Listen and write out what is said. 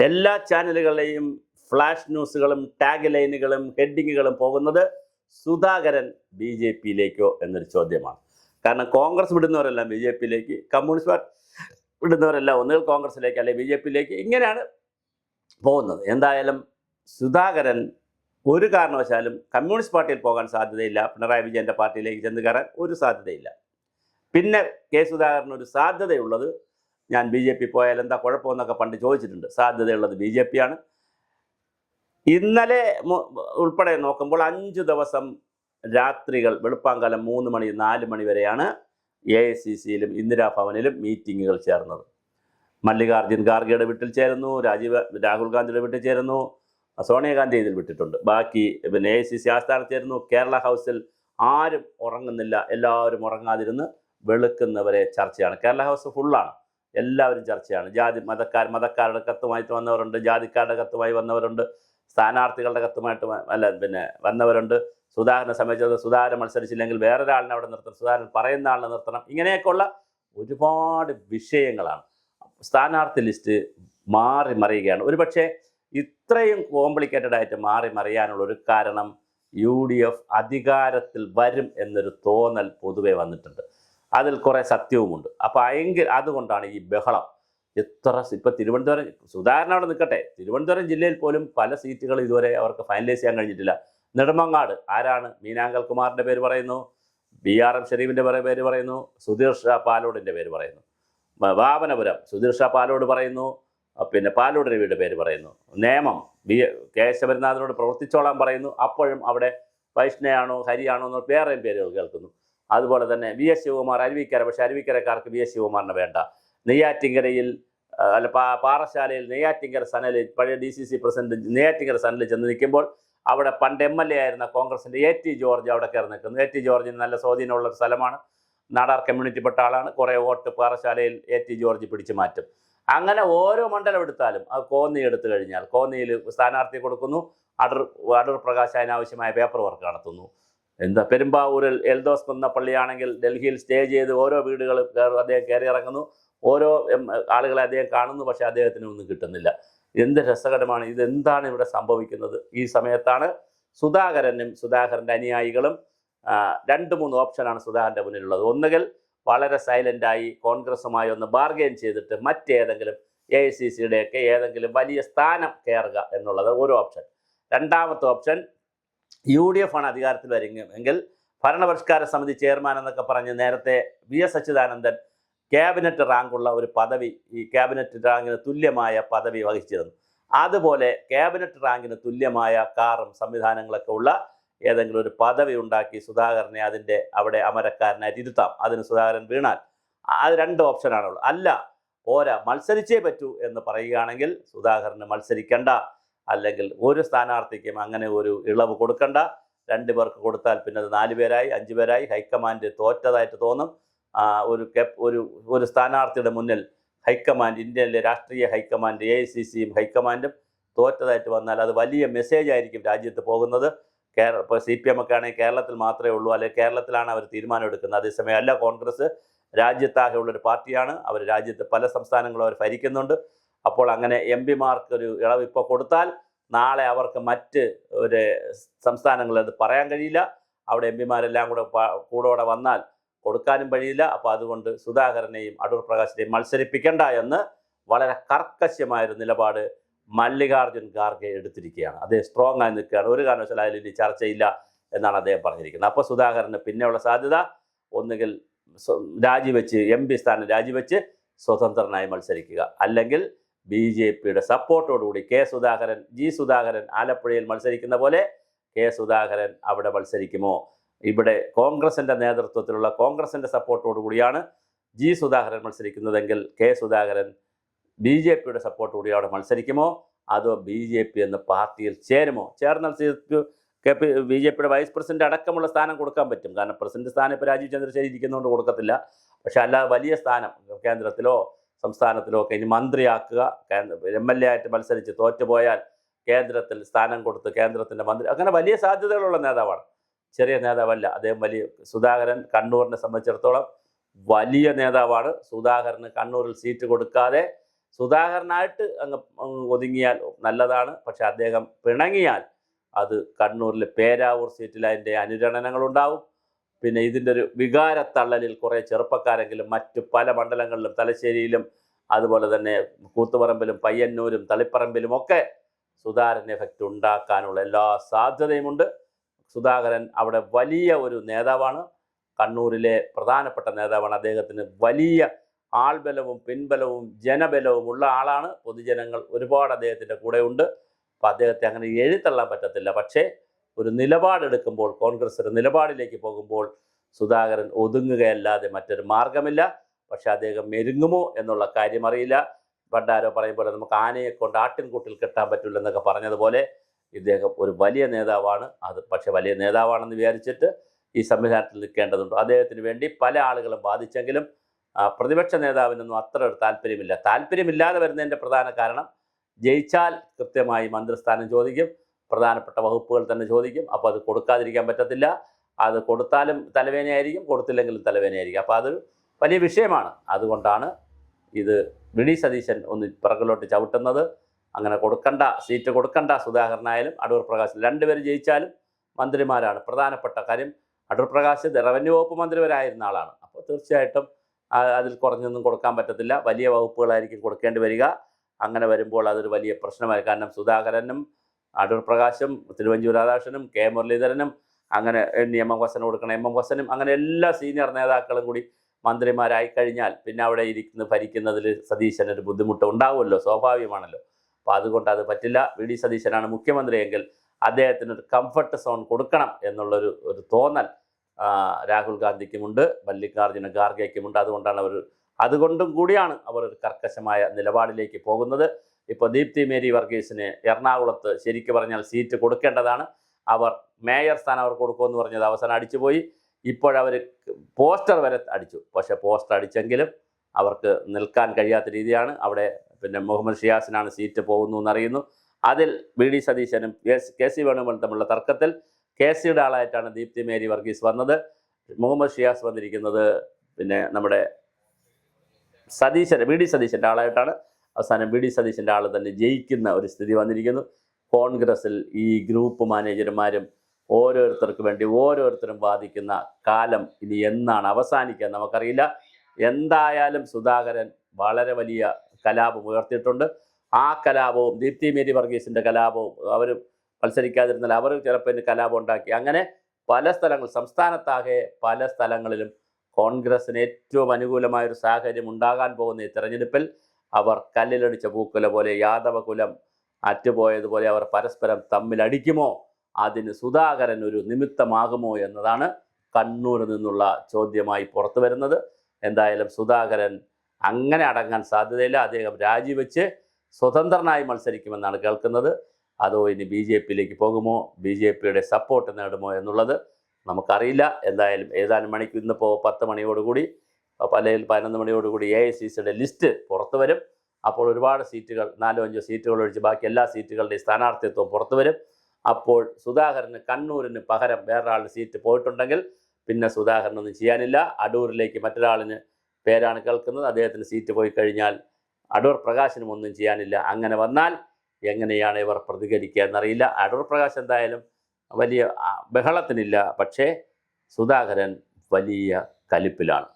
എല്ലാ ചാനലുകളെയും ഫ്ലാഷ് ന്യൂസുകളും ടാഗ് ലൈനുകളും ഹെഡിങ്ങുകളും പോകുന്നത് സുധാകരൻ ബി ജെ പിയിലേക്കോ എന്നൊരു ചോദ്യമാണ്. കാരണം കോൺഗ്രസ് വിടുന്നവരെല്ലാം ബി ജെ പിയിലേക്ക്, കമ്മ്യൂണിസ്റ്റ് പാർട്ടി വിടുന്നവരെല്ലാം ഒന്നുകിൽ കോൺഗ്രസിലേക്ക് അല്ലെങ്കിൽ ബി ജെ പിയിലേക്ക്, ഇങ്ങനെയാണ് പോകുന്നത്. എന്തായാലും സുധാകരൻ ഒരു കാരണവശാലും കമ്മ്യൂണിസ്റ്റ് പാർട്ടിയിൽ പോകാൻ സാധ്യതയില്ല. പിണറായി വിജയൻ്റെ പാർട്ടിയിലേക്ക് ചെന്ന് കയറാൻ ഒരു സാധ്യതയില്ല. പിന്നെ കെ സുധാകരൻ ഒരു സാധ്യതയുള്ളത്, ഞാൻ ബി ജെ പി പോയാൽ എന്താ കുഴപ്പമെന്നൊക്കെ പണ്ട് ചോദിച്ചിട്ടുണ്ട്. സാധ്യതയുള്ളത് ബി ജെ പി ആണ്. ഇന്നലെ ഉൾപ്പെടെ നോക്കുമ്പോൾ 5 ദിവസം രാത്രികൾ വെളുപ്പാങ്കാലം 3 മണി 4 മണി വരെയാണ് AICCയിലും ഇന്ദിരാഭവനിലും മീറ്റിങ്ങുകൾ ചേർന്നത്. മല്ലികാർജ്ജുൻ ഖാർഗെയുടെ വീട്ടിൽ ചേരുന്നു, രാഹുൽ ഗാന്ധിയുടെ വീട്ടിൽ ചേരുന്നു, സോണിയാഗാന്ധി ഇതിൽ വിട്ടിട്ടുണ്ട്. ബാക്കി പിന്നെ AICC ആസ്ഥാനത്ത് ചേരുന്നു. കേരള ഹൗസിൽ ആരും ഉറങ്ങുന്നില്ല, എല്ലാവരും ഉറങ്ങാതിരുന്ന് വെളുക്കുന്നവരെ ചർച്ചയാണ്. കേരള ഹൗസ് ഫുള്ളാണ്, എല്ലാവരും ചർച്ചയാണ്. മതക്കാരുടെ കത്തുമായിട്ട് വന്നവരുണ്ട്, ജാതിക്കാരുടെ കത്തുമായി വന്നവരുണ്ട്, സ്ഥാനാർത്ഥികളുടെ കത്തുമായിട്ട് വന്നവരുണ്ട്. സുധാകരനെ സംബന്ധിച്ചത് സുധാകരൻ മത്സരിച്ചില്ലെങ്കിൽ വേറൊരാളിനെ അവിടെ നിർത്തണം, സുധാകരൻ പറയുന്ന ആളിനെ നിർത്തണം, ഇങ്ങനെയൊക്കെയുള്ള ഒരുപാട് വിഷയങ്ങളാണ്. സ്ഥാനാർത്ഥി ലിസ്റ്റ് മാറി മറിയുകയാണ്. ഒരുപക്ഷെ ഇത്രയും കോംപ്ലിക്കേറ്റഡ് ആയിട്ട് മാറി മറിയാനുള്ള ഒരു കാരണം UDF അധികാരത്തിൽ വരും എന്നൊരു തോന്നൽ പൊതുവെ വന്നിട്ടുണ്ട്. അതിൽ കുറേ സത്യവുമുണ്ട്. അപ്പോൾ അതുകൊണ്ടാണ് ഈ ബഹളം. ഇപ്പോൾ തിരുവനന്തപുരം, സുധാകരൻ അവിടെ നിൽക്കട്ടെ, തിരുവനന്തപുരം ജില്ലയിൽ പോലും പല സീറ്റുകൾ ഇതുവരെ അവർക്ക് ഫൈനലൈസ് ചെയ്യാൻ കഴിഞ്ഞിട്ടില്ല. നെടുമങ്ങാട് ആരാണ്? മീനാങ്കൽ കുമാറിൻ്റെ പേര് പറയുന്നു, BRM ഷെരീഫിൻ്റെ പേര് പറയുന്നു, സുധീർ ഷാ പാലോടിൻ്റെ പേര് പറയുന്നു. വാമനപുരം സുധീർ ഷാ പാലോട് പറയുന്നു, പിന്നെ പാലോട് രവിയുടെ പേര് പറയുന്നു. നേമം കേശവനാഥനോട് പ്രവർത്തിച്ചോളാൻ പറയുന്നു. അപ്പോഴും അവിടെ വൈഷ്ണയാണോ ഹരിയാണോ എന്ന് വേറെയും പേരുകൾ കേൾക്കുന്നു. അതുപോലെ തന്നെ VS ശിവകുമാർ അരുവിക്കര, പക്ഷേ അരുവിക്കരക്കാർക്ക് VS ശിവകുമാറിനെ വേണ്ട. നെയ്യാറ്റിങ്കരയിൽ പാറശാലയിൽ നെയ്യാറ്റിങ്കര സനലിൽ പഴയ DCC പ്രസിഡന്റ് നെയ്യാറ്റിങ്കര സനലിൽ ചെന്ന് നിൽക്കുമ്പോൾ അവിടെ പണ്ട് MLA ആയിരുന്ന കോൺഗ്രസിൻ്റെ AT ജോർജ് അവിടെ കയറി നിൽക്കുന്നു. AT ജോർജിന് നല്ല സ്വാധീനമുള്ള ഒരു സ്ഥലമാണ്, നാടാർ കമ്മ്യൂണിറ്റിപ്പെട്ട ആളാണ്. കുറേ വോട്ട് പാറശാലയിൽ AT ജോർജ് പിടിച്ചു മാറ്റും. അങ്ങനെ ഓരോ മണ്ഡലം എടുത്താലും, അത് കോന്നി എടുത്തു കഴിഞ്ഞാൽ കോന്നിയിൽ സ്ഥാനാർത്ഥി കൊടുക്കുന്നു, അടൂർ പ്രകാശ് അതിനാവശ്യമായ പേപ്പർ വർക്ക് നടത്തുന്നു. പെരുമ്പാവൂരിൽ എൽദോസ് കുന്നപ്പള്ളിയാണെങ്കിൽ ഡൽഹിയിൽ സ്റ്റേ ചെയ്ത് ഓരോ വീടുകൾ അദ്ദേഹം കയറി ഇറങ്ങുന്നു, ഓരോ ആളുകളെ അദ്ദേഹം കാണുന്നു, പക്ഷേ അദ്ദേഹത്തിന് ഒന്നും കിട്ടുന്നില്ല. എന്ത് രസകരമാണ്, ഇതെന്താണ് ഇവിടെ സംഭവിക്കുന്നത്? ഈ സമയത്താണ് സുധാകരനും സുധാകരൻ്റെ അനുയായികളും 2-3 ഓപ്ഷനാണ് സുധാകരൻ്റെ മുന്നിലുള്ളത്. ഒന്നുകിൽ വളരെ സൈലൻ്റായി കോൺഗ്രസുമായി ഒന്ന് ബാർഗെയിൻ ചെയ്തിട്ട് മറ്റേതെങ്കിലും AICCയുടെയൊക്കെ ഏതെങ്കിലും വലിയ സ്ഥാനം കയറുക എന്നുള്ളത് ഒരു ഓപ്ഷൻ. രണ്ടാമത്തെ ഓപ്ഷൻ UDF ആണ് അധികാരത്തിൽ വരുമെങ്കിൽ ഭരണപരിഷ്കാര സമിതി ചെയർമാൻ എന്നൊക്കെ പറഞ്ഞ് നേരത്തെ VS അച്യുതാനന്ദൻ ക്യാബിനറ്റ് റാങ്കുള്ള ഒരു പദവി, ഈ ക്യാബിനറ്റ് റാങ്കിന് തുല്യമായ പദവി വഹിച്ചിരുന്നു. അതുപോലെ ക്യാബിനറ്റ് റാങ്കിന് തുല്യമായ കാറും സംവിധാനങ്ങളൊക്കെ ഉള്ള ഏതെങ്കിലും ഒരു പദവി ഉണ്ടാക്കി സുധാകരനെ അവിടെ അമരക്കാരനായിട്ട് ഇരുത്താം. അതിന് സുധാകരൻ വീണാൽ അത് 2 ഓപ്ഷനാണുള്ളൂ. അല്ല, പോരാ, മത്സരിച്ചേ പറ്റൂ എന്ന് പറയുകയാണെങ്കിൽ സുധാകരന് മത്സരിക്കണ്ട, അല്ലെങ്കിൽ ഒരു സ്ഥാനാർത്ഥിക്കും അങ്ങനെ ഒരു ഇളവ് കൊടുക്കണ്ട. 2 പേർക്ക് കൊടുത്താൽ പിന്നെ അത് 4 പേരായി 5 പേരായി. ഹൈക്കമാൻഡ് തോറ്റതായിട്ട് തോന്നും. ഒരു സ്ഥാനാർത്ഥിയുടെ മുന്നിൽ ഹൈക്കമാൻഡ്, ഇന്ത്യയിലെ രാഷ്ട്രീയ ഹൈക്കമാൻഡ്, AICCയും ഹൈക്കമാൻഡും തോറ്റതായിട്ട് വന്നാൽ അത് വലിയ മെസ്സേജ് ആയിരിക്കും രാജ്യത്ത് പോകുന്നത്. ഇപ്പോൾ CPM ഒക്കെ ആണെങ്കിൽ കേരളത്തിൽ മാത്രമേ ഉള്ളൂ, അല്ലെങ്കിൽ കേരളത്തിലാണ് അവർ തീരുമാനം എടുക്കുന്നത്. അതേസമയം അല്ല, കോൺഗ്രസ് രാജ്യത്താകെ ഉള്ളൊരു പാർട്ടിയാണ്. അവർ രാജ്യത്ത് പല സംസ്ഥാനങ്ങളും അവർ ഭരിക്കുന്നുണ്ട്. അപ്പോൾ അങ്ങനെ MP-മാർക്ക് ഒരു ഇളവ് ഇപ്പോൾ കൊടുത്താൽ നാളെ അവർക്ക് മറ്റ് ഒരു സംസ്ഥാനങ്ങളിൽ അത് പറയാൻ കഴിയില്ല. അവിടെ MP-മാരെല്ലാം കൂടെ വന്നാൽ കൊടുക്കാനും കഴിയില്ല. അപ്പോൾ അതുകൊണ്ട് സുധാകരനെയും അടൂർ പ്രകാശിനെയും മത്സരിപ്പിക്കേണ്ട എന്ന് വളരെ കർക്കശമായൊരു നിലപാട് മല്ലികാർജ്ജുൻ ഖാർഗെ എടുത്തിരിക്കുകയാണ്. അദ്ദേഹം സ്ട്രോങ് ആയി നിൽക്കുകയാണ്. ഒരു കാരണവശാലും അതിൽ ചർച്ചയില്ല എന്നാണ് അദ്ദേഹം പറഞ്ഞിരിക്കുന്നത്. അപ്പോൾ സുധാകരന് പിന്നെയുള്ള സാധ്യത ഒന്നുകിൽ രാജിവെച്ച് MP സ്ഥാനം രാജിവെച്ച് സ്വതന്ത്രനായി മത്സരിക്കുക, അല്ലെങ്കിൽ BJPയുടെ സപ്പോർട്ടോടുകൂടി G സുധാകരൻ ആലപ്പുഴയിൽ മത്സരിക്കുന്ന പോലെ K സുധാകരൻ അവിടെ മത്സരിക്കുമോ? ഇവിടെ കോൺഗ്രസിൻ്റെ നേതൃത്വത്തിലുള്ള കോൺഗ്രസിൻ്റെ സപ്പോർട്ടോടുകൂടിയാണ് G സുധാകരൻ മത്സരിക്കുന്നതെങ്കിൽ K സുധാകരൻ BJPയുടെ സപ്പോർട്ടോടുകൂടി അവിടെ മത്സരിക്കുമോ? അതോ BJP എന്ന പാർട്ടിയിൽ ചേരുമോ? ചേർന്നാൽ BJPയുടെ വൈസ് പ്രസിഡന്റ് അടക്കമുള്ള സ്ഥാനം കൊടുക്കാൻ പറ്റും. കാരണം പ്രസിഡന്റ് സ്ഥാനം ഇപ്പോൾ രാജീവ് ചന്ദ്രശേഖരൻ ഇരിക്കുന്നതുകൊണ്ട് കൊടുക്കത്തില്ല. പക്ഷെ അല്ലാതെ വലിയ സ്ഥാനം കേന്ദ്രത്തിലോ സംസ്ഥാനത്തിലോ ഒക്കെ ഇനി മന്ത്രിയാക്കുക, MLA ആയിട്ട് മത്സരിച്ച് തോറ്റുപോയാൽ കേന്ദ്രത്തിൽ സ്ഥാനം കൊടുത്ത് കേന്ദ്രത്തിൻ്റെ മന്ത്രി, അങ്ങനെ വലിയ സാധ്യതകളുള്ള നേതാവാണ്. ചെറിയ നേതാവല്ല അദ്ദേഹം. സുധാകരൻ കണ്ണൂരിനെ സംബന്ധിച്ചിടത്തോളം വലിയ നേതാവാണ്. സുധാകരന് കണ്ണൂരിൽ സീറ്റ് കൊടുക്കാതെ സുധാകരനായിട്ട് അങ്ങ് ഒതുങ്ങിയാൽ നല്ലതാണ്. പക്ഷെ അദ്ദേഹം പിണങ്ങിയാൽ അത് കണ്ണൂരിലെ പേരാവൂർ സീറ്റിൽ അതിൻ്റെ അനുരണനങ്ങളുണ്ടാവും. പിന്നെ ഇതിൻ്റെ ഒരു വികാരത്തള്ളലിൽ കുറേ ചെറുപ്പക്കാരെങ്കിലും മറ്റ് പല മണ്ഡലങ്ങളിലും തലശ്ശേരിയിലും അതുപോലെ തന്നെ കൂത്തുപറമ്പിലും പയ്യന്നൂരും തളിപ്പറമ്പിലുമൊക്കെ സുധാകരൻ എഫക്റ്റ് ഉണ്ടാക്കാനുള്ള എല്ലാ സാധ്യതയുമുണ്ട്. സുധാകരൻ അവിടെ വലിയ ഒരു നേതാവാണ്, കണ്ണൂരിലെ പ്രധാനപ്പെട്ട നേതാവാണ്. അദ്ദേഹത്തിന് വലിയ ആൾബലവും പിൻബലവും ജനബലവും ഉള്ള ആളാണ്. പൊതുജനങ്ങൾ ഒരുപാട് അദ്ദേഹത്തിൻ്റെ കൂടെ ഉണ്ട്. അപ്പോൾ അദ്ദേഹത്തെ അങ്ങനെ എഴുത്തള്ളാൻ പറ്റത്തില്ല. പക്ഷേ ഒരു നിലപാടെടുക്കുമ്പോൾ, കോൺഗ്രസ് ഒരു നിലപാടിലേക്ക് പോകുമ്പോൾ സുധാകരൻ ഒതുങ്ങുകയല്ലാതെ മറ്റൊരു മാർഗമില്ല. പക്ഷെ അദ്ദേഹം മെരുങ്ങുമോ എന്നുള്ള കാര്യം അറിയില്ല. പണ്ടാരോ പറയും പോലെ നമുക്ക് ആനയെ കൊണ്ട് ആട്ടിൻകൂട്ടിൽ കെട്ടാൻ പറ്റില്ലെന്നൊക്കെ പറഞ്ഞതുപോലെ ഇദ്ദേഹം ഒരു വലിയ നേതാവാണ്. അത് പക്ഷെ വലിയ നേതാവാണെന്ന് വിചാരിച്ചിട്ട് ഈ സംവിധാനത്തിൽ നിൽക്കേണ്ടതുണ്ട്. അദ്ദേഹത്തിന് വേണ്ടി പല ആളുകളും ബാധിച്ചെങ്കിലും പ്രതിപക്ഷ നേതാവിനൊന്നും അത്ര ഒരു താല്പര്യമില്ലാതെ വരുന്നതിൻ്റെ പ്രധാന കാരണം ജയിച്ചാൽ കൃത്യമായി മന്ത്രിസ്ഥാനം ചോദിക്കും, പ്രധാനപ്പെട്ട വകുപ്പുകൾ തന്നെ ചോദിക്കും. അപ്പോൾ അത് കൊടുക്കാതിരിക്കാൻ പറ്റത്തില്ല. അത് കൊടുത്താലും തലവേദനയായിരിക്കും, കൊടുത്തില്ലെങ്കിലും തലവേദനയായിരിക്കും. അപ്പോൾ അതൊരു വലിയ വിഷയമാണ്. അതുകൊണ്ടാണ് ഇത് വി.ഡി. സതീശൻ ഒന്ന് പിറകിലോട്ട് ചവിട്ടുന്നത്. അങ്ങനെ സീറ്റ് കൊടുക്കണ്ട സുധാകരനായാലും അടൂർ പ്രകാശ്, രണ്ടുപേരും ജയിച്ചാലും മന്ത്രിമാരാണ്. പ്രധാനപ്പെട്ട കാര്യം അടൂർ പ്രകാശ് റവന്യൂ വകുപ്പ് മന്ത്രി വരായിരുന്ന ആളാണ്. അപ്പോൾ തീർച്ചയായിട്ടും അതിൽ കുറഞ്ഞൊന്നും കൊടുക്കാൻ പറ്റത്തില്ല. വലിയ വകുപ്പുകളായിരിക്കും കൊടുക്കേണ്ടി വരിക. അങ്ങനെ വരുമ്പോൾ അതൊരു വലിയ പ്രശ്നമായി. കാരണം സുധാകരനും അടൂർ പ്രകാശും തിരുവഞ്ചൂർ രാധാകൃഷ്ണനും കെ മുരളീധരനും അങ്ങനെ എം എം ഹസനും കൊടുക്കണം, എം എം ഹസനും അങ്ങനെ എല്ലാ സീനിയർ നേതാക്കളും കൂടി മന്ത്രിമാരായി കഴിഞ്ഞാൽ പിന്നെ അവിടെ ഭരിക്കുന്നതിൽ സതീശനൊരു ബുദ്ധിമുട്ട് ഉണ്ടാവുമല്ലോ, സ്വാഭാവികമാണല്ലോ. അപ്പോൾ അതുകൊണ്ട് അത് പറ്റില്ല. വി.ഡി. സതീശനാണ് മുഖ്യമന്ത്രിയെങ്കിൽ അദ്ദേഹത്തിനൊരു കംഫർട്ട് സോൺ കൊടുക്കണം എന്നുള്ളൊരു തോന്നൽ രാഹുൽ ഗാന്ധിക്കുമുണ്ട്, മല്ലികാർജ്ജുന ഖാർഗെക്കുമുണ്ട്. അതുകൊണ്ടും കൂടിയാണ് അവർ ഒരു കർക്കശമായ നിലപാടിലേക്ക് പോകുന്നത്. ഇപ്പോൾ ദീപ്തി മേരി വർഗീസിന് എറണാകുളത്ത് ശരിക്കും പറഞ്ഞാൽ സീറ്റ് കൊടുക്കേണ്ടതാണ്. അവർ മേയർ സ്ഥാനം അവർ കൊടുക്കുമെന്ന് പറഞ്ഞത് അവസാനം അടിച്ചുപോയി. ഇപ്പോഴവർ പോസ്റ്റർ വരെ അടിച്ചു. പക്ഷേ പോസ്റ്റർ അടിച്ചെങ്കിലും അവർക്ക് നിൽക്കാൻ കഴിയാത്ത രീതിയാണ്. അവിടെ പിന്നെ മുഹമ്മദ് ഷിയാസിനാണ് സീറ്റ് പോകുന്നു എന്നറിയുന്നു. അതിൽ വി.ഡി. സതീശനും കെ.സി. വേണുഗോപാലും തമ്മിലുള്ള തർക്കത്തിൽ കെ.സിയുടെ ആളായിട്ടാണ് ദീപ്തി മേരി വർഗീസ് വന്നത്. മുഹമ്മദ് ഷിയാസ് വന്നിരിക്കുന്നത് പിന്നെ നമ്മുടെ വി.ഡി. സതീശൻ്റെ ആളായിട്ടാണ്. അവസാനം വി.ഡി. സതീശൻ്റെ ആൾ തന്നെ ജയിക്കുന്ന ഒരു സ്ഥിതി വന്നിരിക്കുന്നു. കോൺഗ്രസിൽ ഈ ഗ്രൂപ്പ് മാനേജർമാരും ഓരോരുത്തരും വാദിക്കുന്ന കാലം ഇനി എന്നാണ് അവസാനിക്കുക നമുക്കറിയില്ല. എന്തായാലും സുധാകരൻ വളരെ വലിയ കലാപം ഉയർത്തിയിട്ടുണ്ട്. ആ കലാപവും ദീപ്തി മേരി വർഗീസിൻ്റെ കലാപവും അവർ മത്സരിക്കാതിരുന്നാൽ അവർ ചിലപ്പോൾ കലാപം ഉണ്ടാക്കി. അങ്ങനെ പല സ്ഥലങ്ങൾ, സംസ്ഥാനത്താകെ പല സ്ഥലങ്ങളിലും കോൺഗ്രസിന് ഏറ്റവും അനുകൂലമായൊരു സാഹചര്യം ഉണ്ടാകാൻ പോകുന്ന ഈ തെരഞ്ഞെടുപ്പിൽ അവർ കല്ലിലടിച്ച പൂക്കുല പോലെ, യാദവ കുലം അറ്റുപോയതുപോലെ അവർ പരസ്പരം തമ്മിലടിക്കുമോ, അതിന് സുധാകരൻ ഒരു നിമിത്തമാകുമോ എന്നതാണ് കണ്ണൂരിൽ നിന്നുള്ള ചോദ്യമായി പുറത്തു വരുന്നത്. എന്തായാലും സുധാകരൻ അങ്ങനെ അടങ്ങാൻ സാധ്യതയില്ല. അദ്ദേഹം രാജിവെച്ച് സ്വതന്ത്രനായി മത്സരിക്കുമെന്നാണ് കേൾക്കുന്നത്. അതോ ഇനി BJPയിലേക്ക് പോകുമോ, BJPയുടെ സപ്പോർട്ട് നേടുമോ എന്നുള്ളത് നമുക്കറിയില്ല. എന്തായാലും ഇന്നിപ്പോൾ 10 മണിയോടുകൂടി, അല്ലെങ്കിൽ 11 മണിയോടുകൂടി AICCയുടെ ലിസ്റ്റ് പുറത്തു വരും. അപ്പോൾ ഒരുപാട് സീറ്റുകൾ, 4-5 സീറ്റുകൾ ഒഴിച്ച് ബാക്കി എല്ലാ സീറ്റുകളുടെയും സ്ഥാനാർത്ഥിത്വം പുറത്തു വരും. അപ്പോൾ സുധാകരന് കണ്ണൂരിന് പകരം വേറൊരാളുടെ സീറ്റ് പോയിട്ടുണ്ടെങ്കിൽ പിന്നെ സുധാകരനൊന്നും ചെയ്യാനില്ല. അടൂരിലേക്ക് മറ്റൊരാളിന് പേരാണ് കേൾക്കുന്നത്. അദ്ദേഹത്തിന് സീറ്റ് പോയി കഴിഞ്ഞാൽ അടൂർ പ്രകാശിനും ഒന്നും ചെയ്യാനില്ല. അങ്ങനെ വന്നാൽ എങ്ങനെയാണ് ഇവർ പ്രതികരിക്കുക എന്നറിയില്ല. അടൂർ പ്രകാശ് എന്തായാലും വലിയ ബഹളത്തിനില്ല. പക്ഷേ സുധാകരൻ വലിയ കലിപ്പിലാണ്.